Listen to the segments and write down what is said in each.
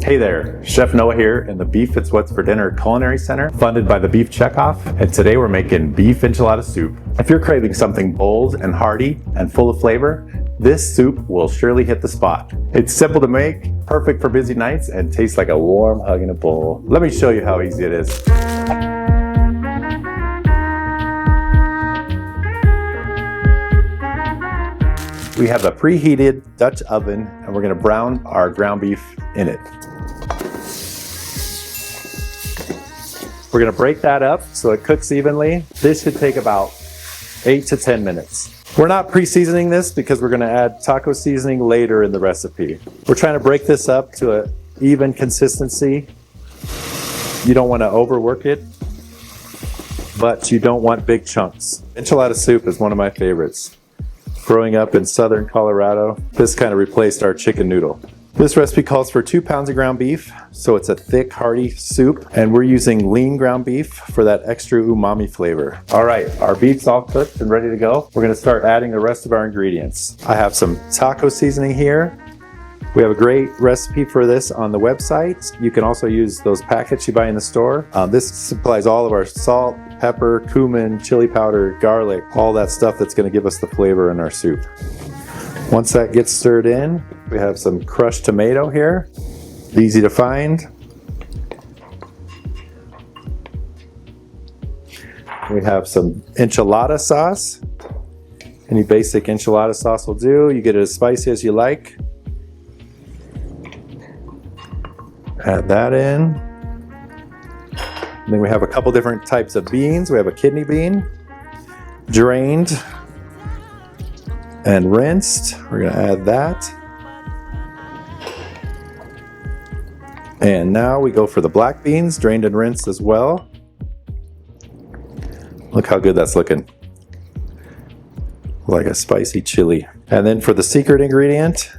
Hey there, Chef Noah here in the Beef It's What's for Dinner Culinary Center, funded by the Beef Checkoff, and today we're making beef enchilada soup. If you're craving something bold and hearty and full of flavor, this soup will surely hit the spot. It's simple to make, perfect for busy nights, and tastes like a warm hug in a bowl. Let me show you how easy it is. We have a preheated Dutch oven, and we're gonna brown our ground beef in it. We're gonna break that up so it cooks evenly. This should take about 8 to 10 minutes. We're not pre-seasoning this because we're gonna add taco seasoning later in the recipe. We're trying to break this up to an even consistency. You don't wanna overwork it, but you don't want big chunks. Enchilada soup is one of my favorites. Growing up in southern Colorado, this kind of replaced our chicken noodle. This recipe calls for 2 pounds of ground beef, so it's a thick, hearty soup, and we're using lean ground beef for that extra umami flavor. All right, our beef's all cooked and ready to go. We're gonna start adding the rest of our ingredients. I have some taco seasoning here. We have a great recipe for this on the website. You can also use those packets you buy in the store. This supplies all of our salt, pepper, cumin, chili powder, garlic, all that stuff that's gonna give us the flavor in our soup. Once that gets stirred in, we have some crushed tomato here, easy to find. We have some enchilada sauce. Any basic enchilada sauce will do. You get it as spicy as you like. Add that in. And then we have a couple different types of beans. We have a kidney bean, drained and rinsed. We're gonna add that. And now we go for the black beans, drained and rinsed as well. Look how good that's looking. Like a spicy chili. And then for the secret ingredient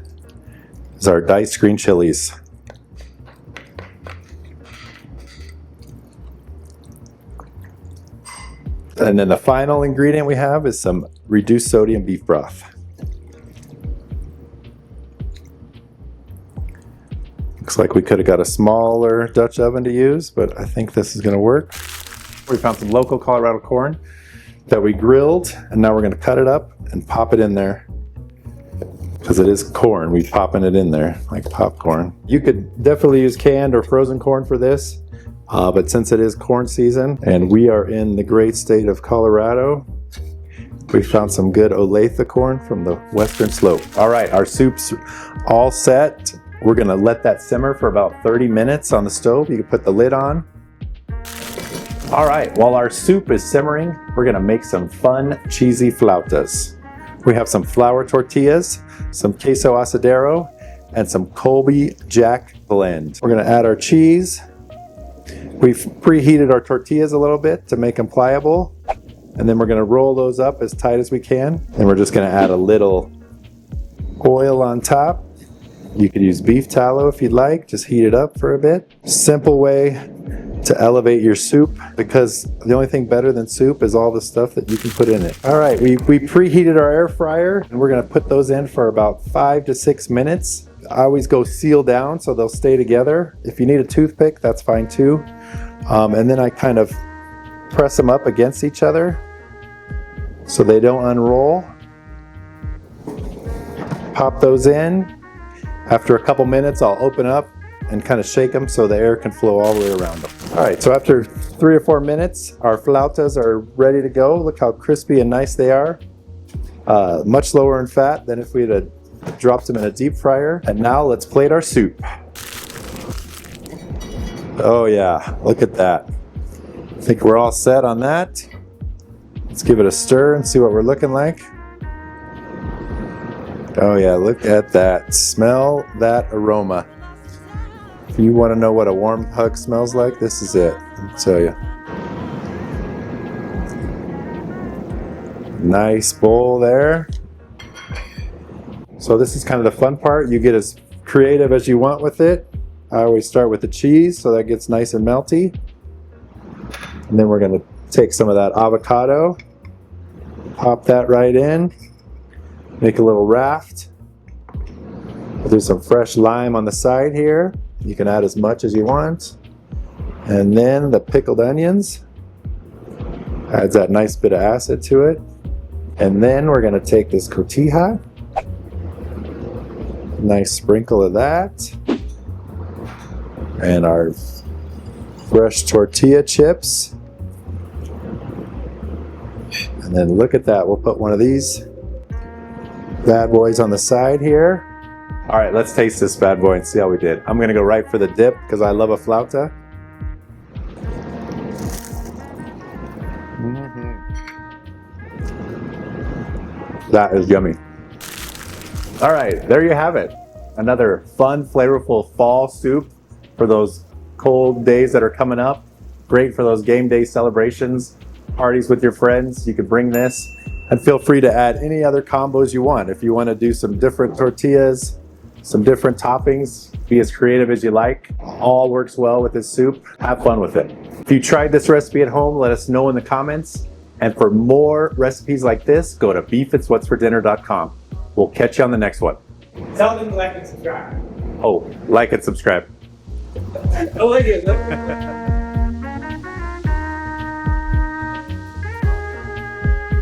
is our diced green chilies. And then the final ingredient we have is some reduced sodium beef broth. Looks like we could have got a smaller Dutch oven to use, but I think this is gonna work. We found some local Colorado corn that we grilled, and now we're gonna cut it up and pop it in there. Because it is corn, we're popping it in there like popcorn. You could definitely use canned or frozen corn for this. But since it is corn season and we are in the great state of Colorado, we found some good Olathe corn from the western slope. All right, our soup's all set. We're gonna let that simmer for about 30 minutes on the stove. You can put the lid on. All right, while our soup is simmering, we're gonna make some fun, cheesy flautas. We have some flour tortillas, some queso asadero, and some Colby Jack blend. We're gonna add our cheese. We've preheated our tortillas a little bit to make them pliable. And then we're gonna roll those up as tight as we can. And we're just gonna add a little oil on top. You could use beef tallow if you'd like, just heat it up for a bit. Simple way to elevate your soup, because the only thing better than soup is all the stuff that you can put in it. All right, we preheated our air fryer, and we're gonna put those in for about 5 to 6 minutes. I always go seal down so they'll stay together. If you need a toothpick, that's fine too. And then I kind of press them up against each other so they don't unroll. Pop those in. After a couple minutes, I'll open up and kind of shake them so the air can flow all the way around them. All right, so after 3 or 4 minutes, our flautas are ready to go. Look how crispy and nice they are. Much lower in fat than if we had dropped them in a deep fryer. And now let's plate our soup. Oh yeah, look at that. I think we're all set on that. Let's give it a stir and see what we're looking like. Oh yeah, look at that. Smell that aroma. If you want to know what a warm hug smells like, this is it. I'll tell you. Nice bowl there. So this is kind of the fun part. You get as creative as you want with it. I always start with the cheese so that gets nice and melty. And then we're going to take some of that avocado, pop that right in, make a little raft. We'll do some fresh lime on the side here. You can add as much as you want. And then the pickled onions. Adds that nice bit of acid to it. And then we're gonna take this cotija. Nice sprinkle of that. And our fresh tortilla chips. And then look at that, we'll put one of these bad boys on the side here. All right, let's taste this bad boy and see how we did. I'm gonna go right for the dip because I love a flauta. That is yummy. All right, there you have it. Another fun, flavorful fall soup for those cold days that are coming up. Great for those game day celebrations, parties with your friends. You could bring this, and feel free to add any other combos you want. If you want to do some different tortillas, some different toppings, be as creative as you like. All works well with this soup. Have fun with it. If you tried this recipe at home, let us know in the comments. And for more recipes like this, go to beefitswhatsfordinner.com. We'll catch you on the next one. Tell them to like and subscribe. Oh, like and subscribe. I like it.